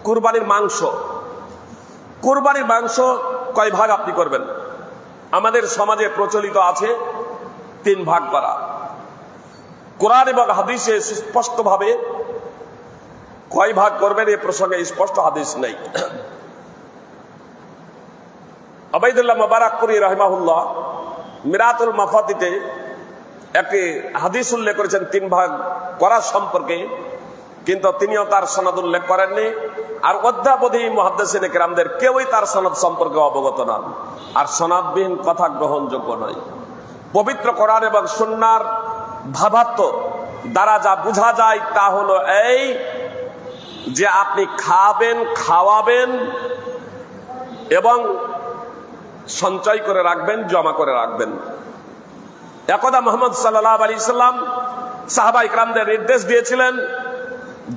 কুরবানির মাংস। কুরবানির মাংস কয় ভাগ আপনি করবেন? আমাদের সমাজে প্রচলিত আছে 3 ভাগ করা। কোরআন এবং হাদিসে স্পষ্টভাবে কয় ভাগ করবেন এ প্রসঙ্গে স্পষ্ট হাদিস নেই। আবাইদুল্লাহ মুবারাকপুরি রাহিমাহুল্লাহ মিরাতুল মাফাতিতে একটি হাদিস উল্লেখ করেছেন 3 ভাগ করা সম্পর্কে, কিন্তু তিনিও তার সনদ উল্লেখ করেননি। আর অধ্যাপতি মুহাদ্দিসিনে কেরামদের কেউই তার সনদ সম্পর্কে অবগত নন। আর সনদবিহীন কথা গ্রহণযোগ্য নয়। পবিত্র কোরআন এবং সুন্নাহর ভাবার্থ দ্বারা যা বোঝা যায় তা হলো এই যে আপনি খাবেন, খাওয়াবেন এবং সঞ্চয় করে রাখবেন, জমা করে রাখবেন। একদা মুহাম্মদ সাল্লাল্লাহু আলাইহি সাল্লাম সাহাবায়ে কেরামদের নির্দেশ দিয়েছিলেন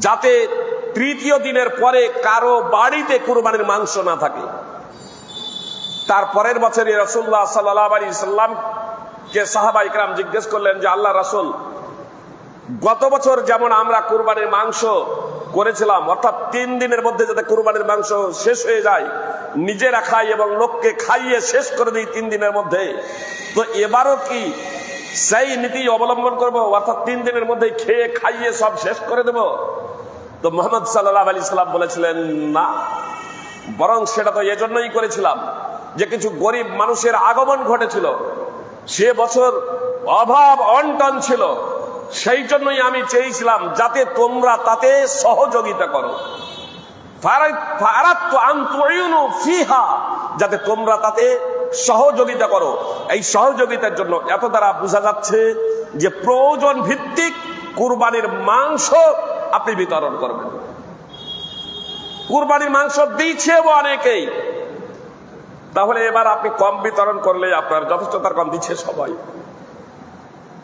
যাতে তৃতীয় দিনের পরে কারো বাড়িতে কুরবানির মাংস না থাকে। তার পরের বছরই রাসূলুল্লাহ সাল্লাল্লাহু আলাইহি সাল্লামকে সাহাবায়ে কেরাম জিজ্ঞেস করলেন যে আল্লাহ রাসূল, গত বছর যেমন আমরা কুরবানির মাংস করেছিলাম, অর্থাৎ 3 দিনের মধ্যে যাতে কুরবানির মাংস শেষ হয়ে যায়, নিজেরা খাই এবং লোককে খাইয়ে শেষ করে দিই 3 দিনের মধ্যে, তো এবারও কি সেই নীতি অবলম্বন করব, অর্থাৎ 3 দিনের মধ্যে খেয়ে খাইয়ে সব শেষ করে দেব? তো মুহাম্মদ সাল্লাল্লাহু আলাইহি সাল্লাম বলেছিলেন, না, বরং সেটা তো এজন্যই করেছিলাম যে কিছু গরিব মানুষের আগমন ঘটেছিল, সে বছর অভাব অনটন ছিল, সেই জন্যই আমি চেয়েছিলাম যাতে তোমরা তাতে সহযোগিতা করো, যাতে তোমরা তাতে সহযোগিতা করো। এই সহযোগিতার জন্য এত দ্বারা বোঝা যাচ্ছে যে প্রয়োজন ভিত্তিক কুরবানির মাংস আপনি বিতরণ করবেন। কুরবানির মাংস দিচ্ছে অনেকেই, তাহলে এবার আপনি কম বিতরণ করলে আপনার যথেষ্ট, তার কম দিচ্ছে সবাই।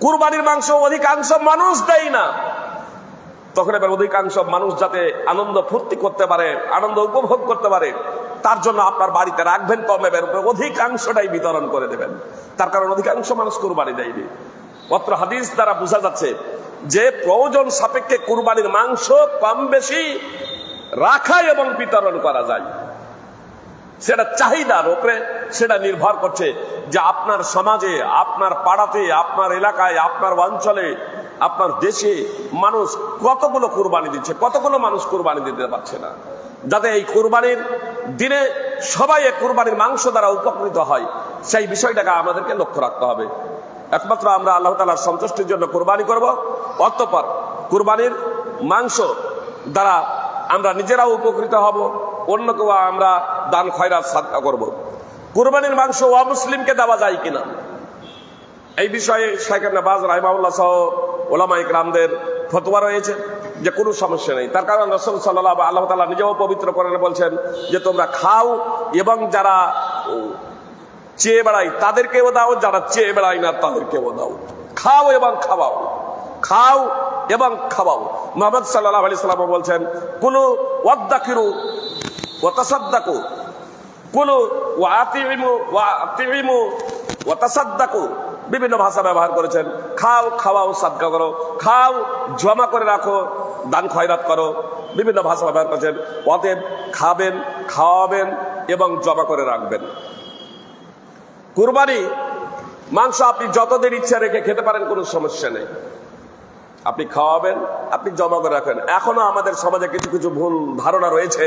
কুরবানির মাংস অধিকাংশ মানুষ দেয় না, তখন এবার অধিকাংশ মানুষ যাতে আনন্দ ফুর্তি করতে পারে, আনন্দ উপভোগ করতে পারে, তার জন্য আপনার বাড়িতে রাখবেন কম, এবার অধিকাংশটাই বিতরণ করে দেবেন। তার কারণ অধিকাংশ মানুষ কুরবানি দেয়নি। অত্র হাদিস দ্বারা বোঝা যাচ্ছে যে প্রয়োজন সাপেক্ষে কুরবানির মাংস কম বেশি রাখা এবং বিতরণ করা যায়। সেটা চাহিদার উপরে সেটা নির্ভর করছে যে আপনার সমাজে, আপনার পাড়াতে, আপনার এলাকায়, আপনার অঞ্চলে, আপনার দেশে মানুষ কতগুলো কুরবানি দিচ্ছে, কতগুলো মানুষ কুরবানি দিতে পারছে না, যাতে এই কুরবানির দিনে সবাই এই কুরবানির মাংস দ্বারা উপকৃত হয়, সেই বিষয়টাকে আমাদেরকে লক্ষ্য রাখতে হবে। একমাত্র আমরা আল্লাহ তাআলার সন্তুষ্টির জন্য কুরবানি করব, অতঃপর কুরবানির মাংস দ্বারা আমরা নিজেরাও উপকৃত হব, অন্যকেও আমরা দান খয়রাত সাদকা করব। কুরবানির মাংস অমুসলিমকে দেওয়া যায় কিনা, এই বিষয়ে শাইখ ইবনে বাজ রাহিমাহুল্লাহ সহ উলামায়ে কেরামদের ফতোয়া রয়েছে যে কোনো সমস্যা নেই। তার কারণ রাসূল সাল্লাল্লাহু আল্লাহ তাআলা নিজেও পবিত্র কোরআনে বলছেন যে তোমরা খাও এবং যারা চেয়ে বেড়াই তাদেরকেও দাও, যারা চেয়ে বেড়াই না তাদেরকেও দাও। খাও এবং খাওয়াও, খাও এবং খাওয়াও। মুহাম্মদ সাল্লাল্লাহু আলাইহি সাল্লাম বলছেন কুলু ওয়াদ্দাকিরু ওয়া তাসাদ্দাকু, কুলু ওয়া আতিমু ওয়া তাসাদ্দাকু, বিভিন্ন ভাষা ব্যবহার করেছেন। খাও, খাওয়াও, সাদকা করো, খাও, জমা করে রাখো, দান খয়রাত করো, বিভিন্ন ভাষা ব্যবহার করেছেন। অতএব খাবেন, খাওয়াবেন এবং জমা করে রাখবেন। কুরবানি মাংস আপনি যতদিন ইচ্ছা রেখে খেতে পারেন, কোনো সমস্যা নেই। আপনি খাওয়াবেন, আপনি জমা করে রাখেন। এখনো আমাদের সমাজে কিছু কিছু ভুল ধারণা রয়েছে,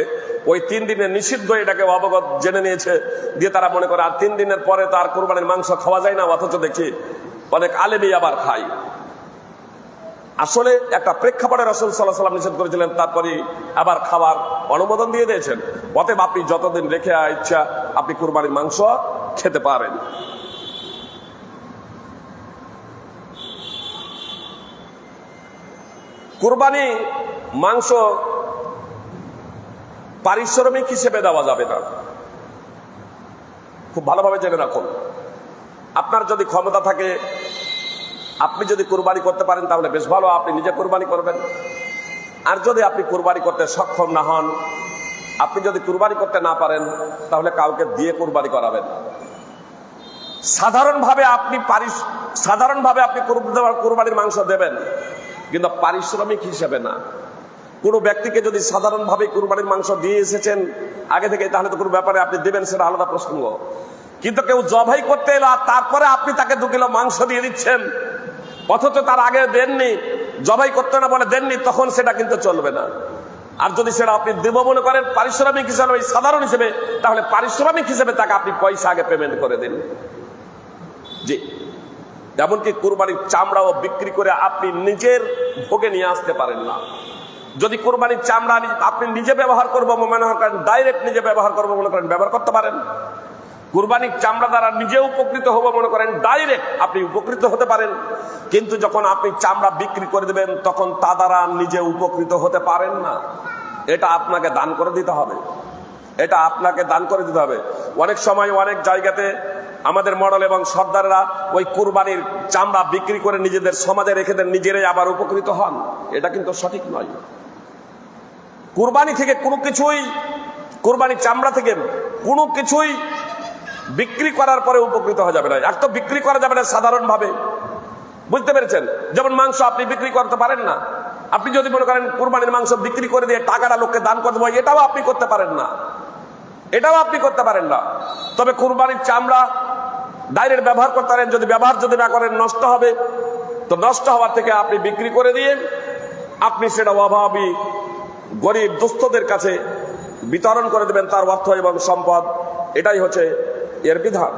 ওই 3 দিনের নিষিদ্ধ এটাকে অবগত জেনে নিয়েছে, দিয়ে তারা মনে করে আর 3 দিনের পরে তো আর কুরবানির মাংস খাওয়া যায় না, অথচ দেখি অনেক আলেমই আবার খায়। আসলে একটা প্রেক্ষাপটে রাসূল সাল্লাল্লাহু আলাইহি ওয়াসাল্লাম নিষেধ করেছিলেন, তারপরে আবার খাবার অনুমোদন দিয়ে দিয়েছেন। অতএব আপনি যতদিন রেখে ইচ্ছা আপনি কুরবানির মাংস খেতে পারেন। কুরবানি মাংস পারিশ্রমিক হিসেবে দেওয়া যাবে না, খুব ভালোভাবে জেনে রাখুন। আপনার যদি ক্ষমতা থাকে, আপনি যদি কুরবানি করতে পারেন তাহলে বেশ ভালো, আপনি নিজে কুরবানি করবেন। আর যদি আপনি কুরবানি করতে সক্ষম না হন, আপনি যদি কুরবানি করতে না পারেন, তাহলে কাউকে দিয়ে কুরবানি করাবেন। সাধারণভাবে আপনি কুরবানির মাংস দেবেন, কিন্তু পারিশ্রমিক হিসেবে না। কোনো ব্যক্তিকে যদি সাধারণভাবে কুরবানির মাংস দিয়ে এসেছেন আগে থেকে, তাহলে তো কোনো ব্যাপারে আপনি দেবেন, সেটা আলাদা প্রসঙ্গ। কিন্তু কেউ জবাই করতে এলো আর তারপরে আপনি তাকে 2 কিলো মাংস দিয়ে দিচ্ছেন, অথচ তার আগে দেননি, জবাই করতে না বলে দেননি, তখন সেটা কিন্তু চলবে না। আর যদি সেটা আপনি দেব মনে করেন পারিশ্রমিক হিসাবে, সাধারণ হিসেবে, তাহলে পারিশ্রমিক হিসেবে তাকে আপনি পয়সা আগে পেমেন্ট করে দিন। জি, এমনকি কুরবানির চামড়াও বিক্রি করে আপনি নিজের ভোগে নিয়ে আসতে পারেন না। যদি কুরবানির চামড়া আপনি নিজে ব্যবহার করবো মনে করেন, ডাইরেক্ট নিজে ব্যবহার করবো মনে করেন, ব্যবহার করতে পারেন। কুরবানির চামড়া দ্বারা নিজে উপকৃত হবো মনে করেন, ডাইরেক্ট আপনি উপকৃত হতে পারেন। কিন্তু যখন আপনি চামড়া বিক্রি করে দেবেন তখন তা দ্বারা নিজে উপকৃত হতে পারেন না। এটা আপনাকে দান করে দিতে হবে, এটা আপনাকে দান করে দিতে হবে। অনেক সময় অনেক জায়গাতে আমাদের মডেল এবং সর্দাররা ওই কুরবানির চামড়া বিক্রি করে নিজেদের সমাজে রেখে দেন, নিজেরাই আবার উপকৃত হন। এটা কিন্তু সঠিক নয়। কুরবানি থেকে কোনো কিছুই, কুরবানির চামড়া থেকে কোনো কিছুই বিক্রি করার পরে উপকৃত হওয়া যাবে না। এক তো বিক্রি করা যাবে না সাধারণভাবে, বুঝতে পেরেছেন? যেমন মাংস আপনি বিক্রি করতে পারেন না। আপনি যদি মনে করেন কুরবানির মাংস বিক্রি করে দিয়ে টাকাটা লোককে দান করে দেবো, এটাও আপনি করতে পারেন না, এটাও আপনি করতে পারেন না। তবে কুরবানির চামড়া ডাইরেক্ট ব্যবহার করতে পারেন। যদি ব্যবহার যদি না করেন নষ্ট হবে, তো নষ্ট হওয়ার থেকে আপনি বিক্রি করে দিয়ে আপনি সেটা অভাবী গরিব দুস্থদের কাছে বিতরণ করে দেবেন তার অর্থ এবং সম্পদ। এটাই হচ্ছে এর বিধান।